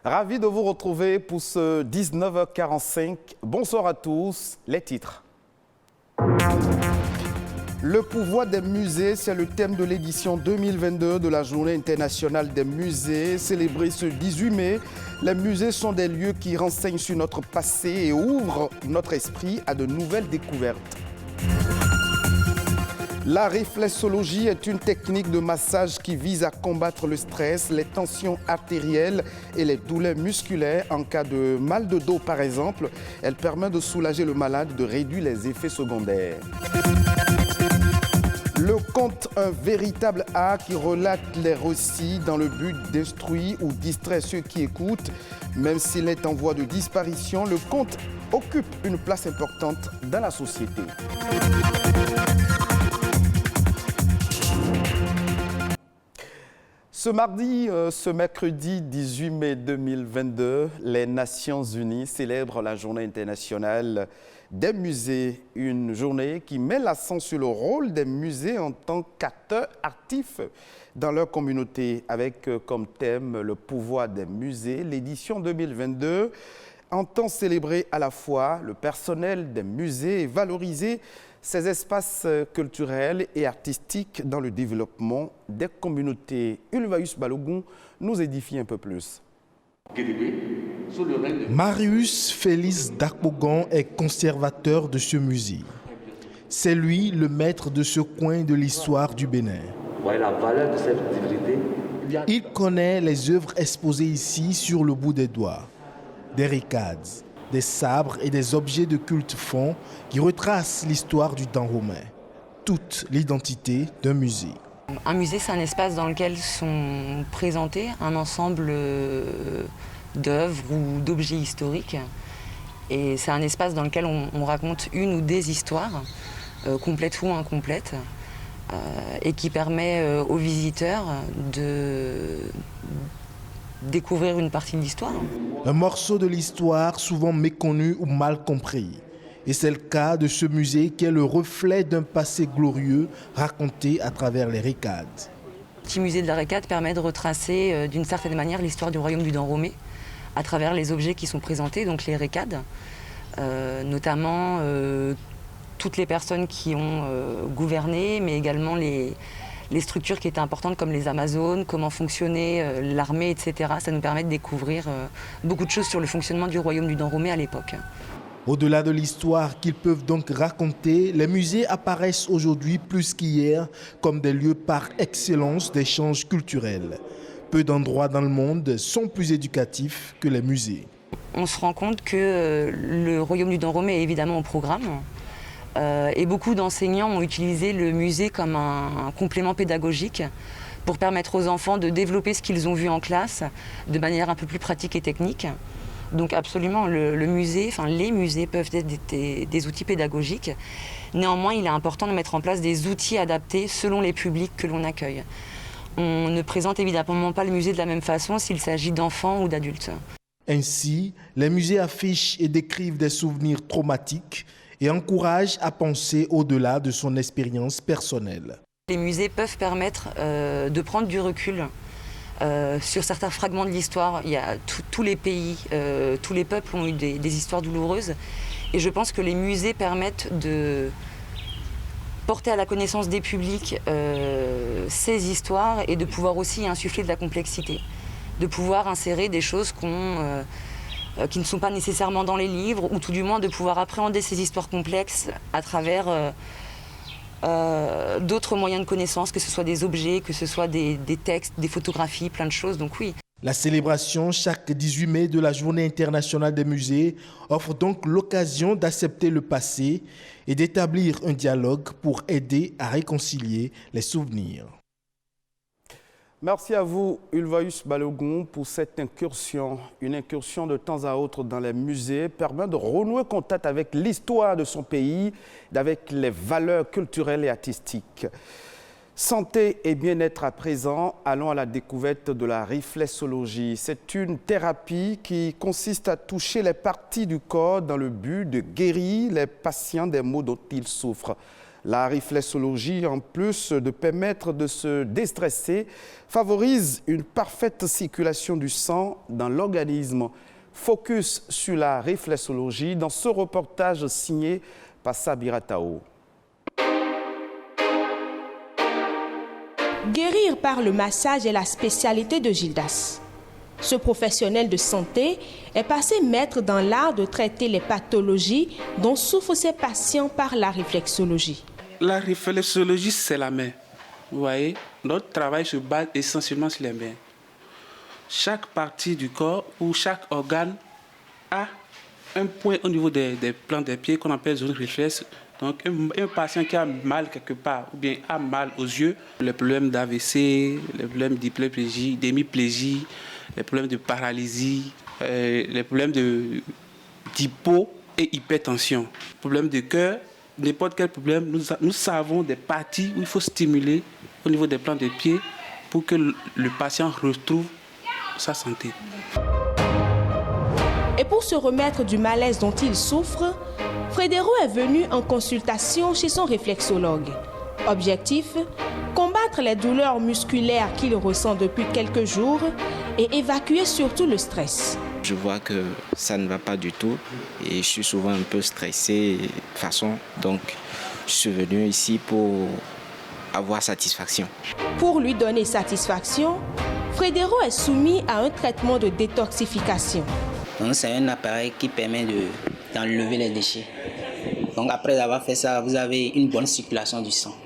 Ravi de vous retrouver pour ce 19h45. Bonsoir à tous, les titres. Le pouvoir des musées, c'est le thème de l'édition 2022 de la Journée internationale des musées, célébrée ce 18 mai. Les musées sont des lieux qui renseignent sur notre passé et ouvrent notre esprit à de nouvelles découvertes. La réflexologie est une technique de massage qui vise à combattre le stress, les tensions artérielles et les douleurs musculaires. En cas de mal de dos, par exemple, elle permet de soulager le malade, de réduire les effets secondaires. Le conte, un véritable art qui relate les récits dans le but d'instruire ou distraire ceux qui écoutent. Même s'il est en voie de disparition, le conte occupe une place importante dans la société. Ce mercredi 18 mai 2022, les Nations Unies célèbrent la Journée internationale des musées, une journée qui met l'accent sur le rôle des musées en tant qu'acteurs actifs dans leur communauté, avec comme thème le pouvoir des musées. L'édition 2022 entend célébrer à la fois le personnel des musées et valoriser ces espaces culturels et artistiques dans le développement des communautés. Ulvaeus Balogun nous édifie un peu plus. Marius Félix Dakpogan est conservateur de ce musée. C'est lui le maître de ce coin de l'histoire du Bénin. Il connaît les œuvres exposées ici sur le bout des doigts. Des ricades, des sabres et des objets de culte fonds qui retracent l'histoire du temps romain. Toute l'identité d'un musée. Un musée, c'est un espace dans lequel sont présentés un ensemble d'œuvres ou d'objets historiques. Et c'est un espace dans lequel on raconte une ou des histoires, complètes ou incomplètes, et qui permet aux visiteurs de découvrir une partie de l'histoire. Un morceau de l'histoire souvent méconnu ou mal compris. Et c'est le cas de ce musée qui est le reflet d'un passé glorieux raconté à travers les ricades. Le petit musée de la Récade permet de retracer d'une certaine manière l'histoire du royaume du Dahomey à travers les objets qui sont présentés, donc les ricades, notamment toutes les personnes qui ont gouverné, mais également les structures qui étaient importantes comme les Amazones, comment fonctionnait l'armée, etc. Ça nous permet de découvrir beaucoup de choses sur le fonctionnement du royaume du Dahomey à l'époque. Au-delà de l'histoire qu'ils peuvent donc raconter, les musées apparaissent aujourd'hui plus qu'hier comme des lieux par excellence d'échanges culturels. Peu d'endroits dans le monde sont plus éducatifs que les musées. On se rend compte que le royaume du Dahomey est évidemment au programme. Et beaucoup d'enseignants ont utilisé le musée comme un complément pédagogique pour permettre aux enfants de développer ce qu'ils ont vu en classe de manière un peu plus pratique et technique. Donc absolument, le musée, les musées peuvent être des outils pédagogiques. Néanmoins, il est important de mettre en place des outils adaptés selon les publics que l'on accueille. On ne présente évidemment pas le musée de la même façon s'il s'agit d'enfants ou d'adultes. Ainsi, les musées affichent et décrivent des souvenirs traumatiques et encouragent à penser au-delà de son expérience personnelle. Les musées peuvent permettre de prendre du recul sur certains fragments de l'histoire. Il y a tous les pays, tous les peuples ont eu des histoires douloureuses. Et je pense que les musées permettent de porter à la connaissance des publics ces histoires et de pouvoir aussi insuffler de la complexité. De pouvoir insérer des choses qui ne sont pas nécessairement dans les livres, ou tout du moins de pouvoir appréhender ces histoires complexes à travers d'autres moyens de connaissance, que ce soit des objets, que ce soit des textes, des photographies, plein de choses, donc oui. La célébration chaque 18 mai de la Journée internationale des musées offre donc l'occasion d'accepter le passé et d'établir un dialogue pour aider à réconcilier les souvenirs. Merci à vous, Ulvaeus Balogun, pour cette incursion. Une incursion de temps à autre dans les musées permet de renouer contact avec l'histoire de son pays, avec les valeurs culturelles et artistiques. Santé et bien-être à présent, allons à la découverte de la réflexologie. C'est une thérapie qui consiste à toucher les parties du corps dans le but de guérir les patients des maux dont ils souffrent. La réflexologie, en plus de permettre de se déstresser, favorise une parfaite circulation du sang dans l'organisme. Focus sur la réflexologie dans ce reportage signé par Sabira Tao. Guérir par le massage est la spécialité de Gildas. Ce professionnel de santé est passé maître dans l'art de traiter les pathologies dont souffrent ses patients par la réflexologie. La réflexologie, c'est la main. Vous voyez, notre travail se base essentiellement sur les mains. Chaque partie du corps ou chaque organe a un point au niveau des plans des pieds qu'on appelle zone réflexe. Donc, un patient qui a mal quelque part ou bien a mal aux yeux, les problèmes d'AVC, les problèmes d'hyperplégie, d'hémiplégie, les problèmes de paralysie, les problèmes d'hypo et hypertension, problèmes de cœur, n'importe quel problème, nous savons des parties où il faut stimuler au niveau des plans des pieds pour que le patient retrouve sa santé. Et pour se remettre du malaise dont il souffre, Frédéro est venu en consultation chez son réflexologue. Objectif, combattre les douleurs musculaires qu'il ressent depuis quelques jours et évacuer surtout le stress. Je vois que ça ne va pas du tout et je suis souvent un peu stressé de toute façon. Donc, je suis venu ici pour avoir satisfaction. Pour lui donner satisfaction, Frédéro est soumis à un traitement de détoxification. Donc, c'est un appareil qui permet d'enlever les déchets. Donc, après avoir fait ça, vous avez une bonne circulation du sang.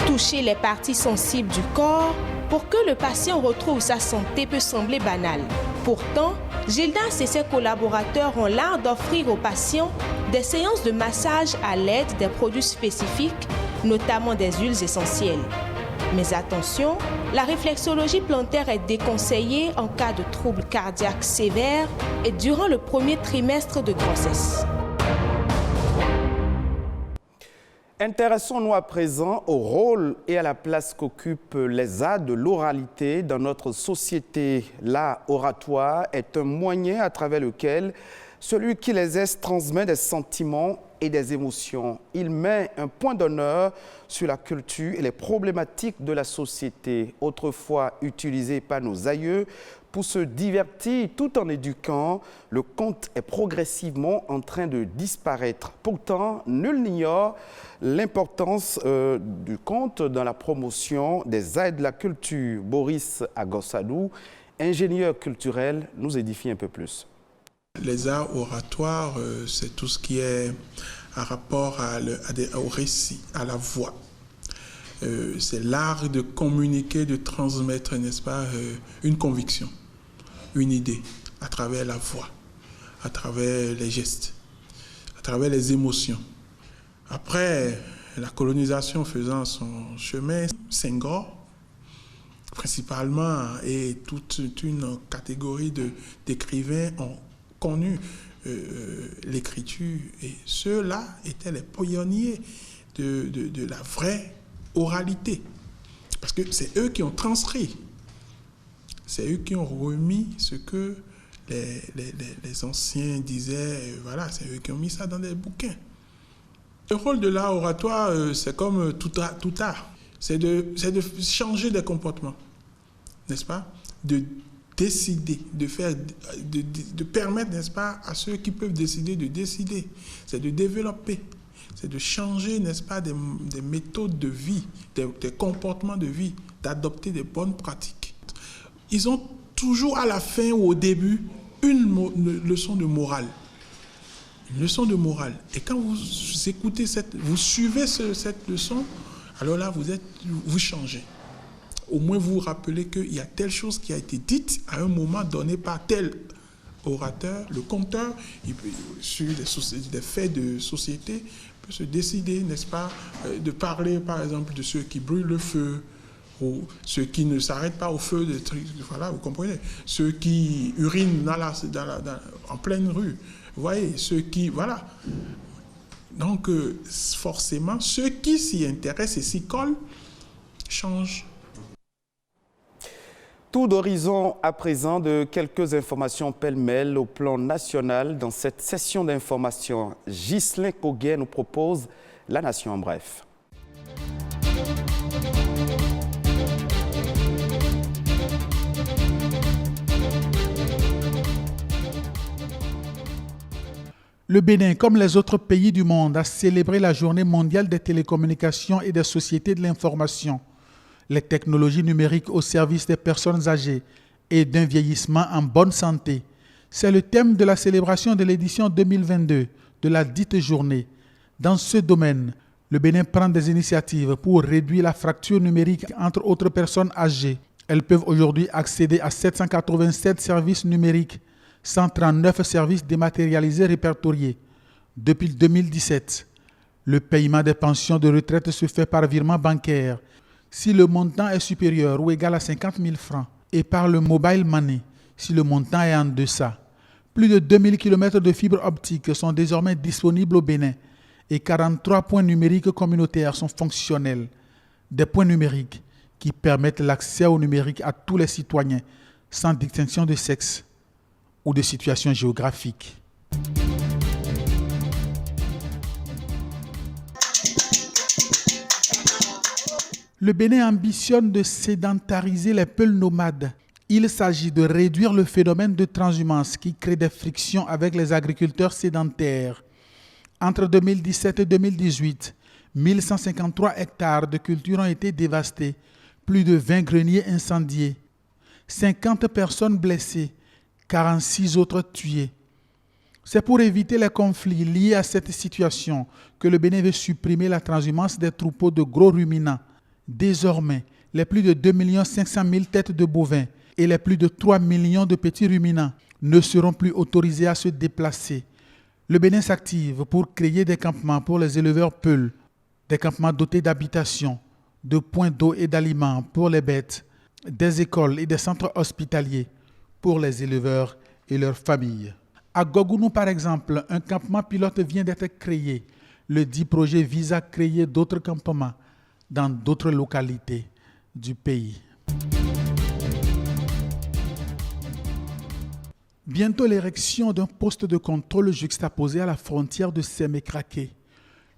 Toucher les parties sensibles du corps pour que le patient retrouve sa santé peut sembler banal. Pourtant, Gildas et ses collaborateurs ont l'art d'offrir aux patients des séances de massage à l'aide des produits spécifiques, notamment des huiles essentielles. Mais attention, la réflexologie plantaire est déconseillée en cas de troubles cardiaques sévères et durant le premier trimestre de grossesse. Intéressons-nous à présent au rôle et à la place qu'occupent les arts de l'oralité dans notre société. L'art oratoire est un moyen à travers lequel celui qui les exerce transmet des sentiments et des émotions. Il met un point d'honneur sur la culture et les problématiques de la société, autrefois utilisées par nos aïeux pour se divertir tout en éduquant. Le conte est progressivement en train de disparaître. Pourtant, nul n'ignore l'importance du conte dans la promotion des arts et de la culture. Boris Agossadou, ingénieur culturel, nous édifie un peu plus. Les arts oratoires, c'est tout ce qui est en rapport au récit, à la voix. C'est l'art de communiquer, de transmettre, n'est-ce pas, une conviction, une idée, à travers la voix, à travers les gestes, à travers les émotions. Après, la colonisation faisant son chemin, Senghor, principalement, et toute une catégorie d'écrivains ont connu l'écriture, et ceux-là étaient les pionniers de la vraie oralité, parce que c'est eux qui ont transcrit, c'est eux qui ont remis ce que les anciens disaient, voilà, c'est eux qui ont mis ça dans des bouquins. Le rôle de l'art oratoire, c'est comme tout art, c'est de changer des comportements, n'est-ce pas, de décider, de permettre, n'est-ce pas, à ceux qui peuvent décider de décider. C'est de développer, c'est de changer, n'est-ce pas, des méthodes de vie, des comportements de vie, d'adopter des bonnes pratiques. Ils ont toujours à la fin ou au début une leçon de morale. Une leçon de morale. Et quand vous écoutez vous suivez cette leçon, alors là, vous changez. Au moins, vous vous rappelez qu'il y a telle chose qui a été dite à un moment donné par tel orateur. Le conteur, il peut, sur des faits de société, peut se décider, n'est-ce pas, de parler, par exemple, de ceux qui brûlent le feu, ou ceux qui ne s'arrêtent pas au feu, voilà, vous comprenez, ceux qui urinent en pleine rue, vous voyez, ceux qui, voilà. Donc, forcément, ceux qui s'y intéressent et s'y collent changent. Tour d'horizon à présent de quelques informations pêle-mêle au plan national. Dans cette session d'information, Ghislain Coguet nous propose La Nation en bref. Le Bénin, comme les autres pays du monde, a célébré la Journée mondiale des télécommunications et des sociétés de l'information. Les technologies numériques au service des personnes âgées et d'un vieillissement en bonne santé. C'est le thème de la célébration de l'édition 2022 de la dite journée. Dans ce domaine, le Bénin prend des initiatives pour réduire la fracture numérique entre autres personnes âgées. Elles peuvent aujourd'hui accéder à 787 services numériques, 139 services dématérialisés répertoriés. Depuis 2017, le paiement des pensions de retraite se fait par virement bancaire si le montant est supérieur ou égal à 50 000 francs et par le mobile money si le montant est en deçà. Plus de 2000 km de fibres optiques sont désormais disponibles au Bénin et 43 points numériques communautaires sont fonctionnels. Des points numériques qui permettent l'accès au numérique à tous les citoyens sans distinction de sexe ou de situation géographique. Le Bénin ambitionne de sédentariser les peuls nomades. Il s'agit de réduire le phénomène de transhumance qui crée des frictions avec les agriculteurs sédentaires. Entre 2017 et 2018, 1153 hectares de culture ont été dévastés, plus de 20 greniers incendiés, 50 personnes blessées, 46 autres tués. C'est pour éviter les conflits liés à cette situation que le Bénin veut supprimer la transhumance des troupeaux de gros ruminants. Désormais, les plus de 2 500 000 têtes de bovins et les plus de 3 millions de petits ruminants ne seront plus autorisés à se déplacer. Le Bénin s'active pour créer des campements pour les éleveurs peuls, des campements dotés d'habitations, de points d'eau et d'aliments pour les bêtes, des écoles et des centres hospitaliers pour les éleveurs et leurs familles. À Gogounou, par exemple, un campement pilote vient d'être créé. Le dit projet vise à créer d'autres campements dans d'autres localités du pays. Bientôt l'érection d'un poste de contrôle juxtaposé à la frontière de Sémékraké.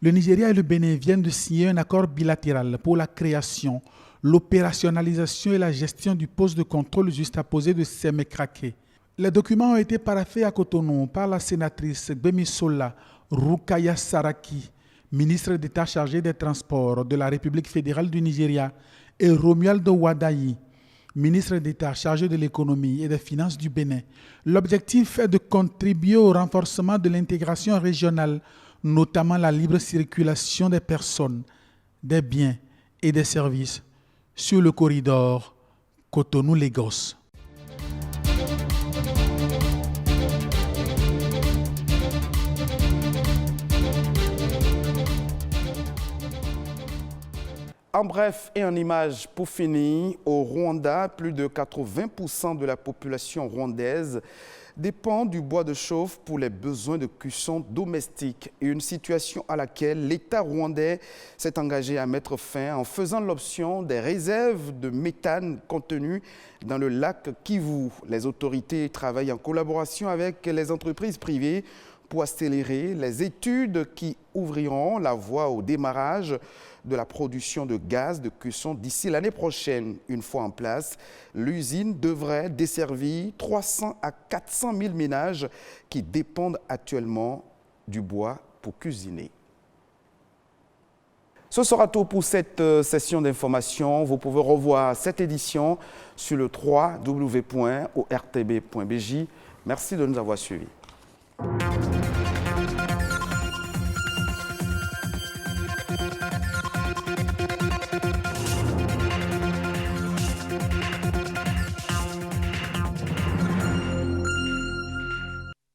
Le Nigeria et le Bénin viennent de signer un accord bilatéral pour la création, l'opérationnalisation et la gestion du poste de contrôle juxtaposé de Sémékraké. Les documents ont été paraphés à Cotonou par la sénatrice Gbemisola Rukaya Saraki, ministre d'État chargé des Transports de la République fédérale du Nigeria, et Romualdo Wadayi, ministre d'État chargé de l'économie et des finances du Bénin. L'objectif est de contribuer au renforcement de l'intégration régionale, notamment la libre circulation des personnes, des biens et des services sur le corridor Cotonou-Lagos. En bref et en image pour finir, au Rwanda, plus de 80% de la population rwandaise dépend du bois de chauffe pour les besoins de cuisson domestique. Une situation à laquelle l'État rwandais s'est engagé à mettre fin en faisant l'option des réserves de méthane contenues dans le lac Kivu. Les autorités travaillent en collaboration avec les entreprises privées pour accélérer les études qui ouvriront la voie au démarrage de la production de gaz de cuisson d'ici l'année prochaine. Une fois en place, l'usine devrait desservir 300 à 400 000 ménages qui dépendent actuellement du bois pour cuisiner. Ce sera tout pour cette session d'information. Vous pouvez revoir cette édition sur le www.ortb.bj. Merci de nous avoir suivis.